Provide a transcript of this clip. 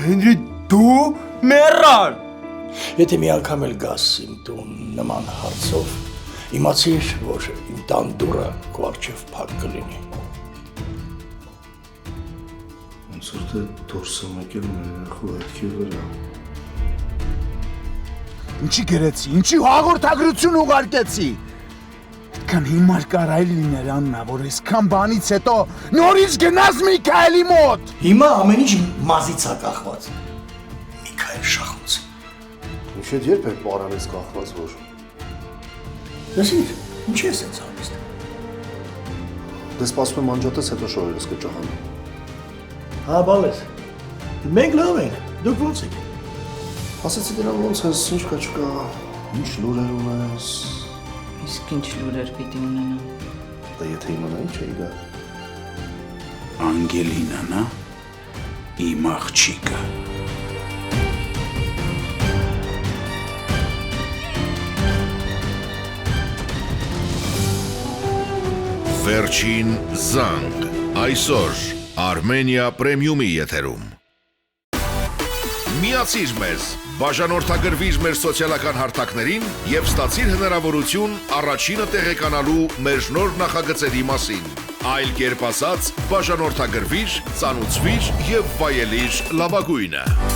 Հենրի դու մեռար։ Եթե մի անգամ էլ գաս իմ տուն նման հարցով, իմացիր, որ իմ տան դուռը քո առջև փակ կլինի։ Ոնց որ դե դուրս եմ եկել մեր երախու հետքի վրա։ Ինչի գրեցի, ինչի հաղորդագրություն ուղարկեցի։ Այդքան հիմար կարայ լիներ Աննա, որ այսքան բանից հետո նորից գնաս Միքայելի մոտ։ Հիմա ամեն ինչ մազից է կախված։ Միքայել շախոց։ Ինչ է երբ է պարանից կախված որ։ Լսիր, ինչի ես այս համիստ։ Դե սպասում եմ անջատես հետո շորերս կճահանա։ Հա, բալես։ Մենք լավ ենք, դուք ո՞նց եք։ Ասեցի դրան ոնց ես, ինչ կա չկա, ինչ լուրեր ունես։ Իսկ ինչ լուրեր պիտի ունենամ։ Դա եթե իմանայի չէի գա։ Անգելինան, հա։ Իմ աղջիկը։ Վերջին զանգ, այսօր Armenia Premium-ի եթերում։ Միացիր մեզ, բաժանորդագրվիր մեր սոցիալական հարթակներին և ստացիր հնարավորություն առաջինը տեղեկանալու մեր նոր նախագծերի մասին։ Այլ կերպ ասած, բաժանորդագրվիր, ծանուցվիր և վայելիր լավագույնը։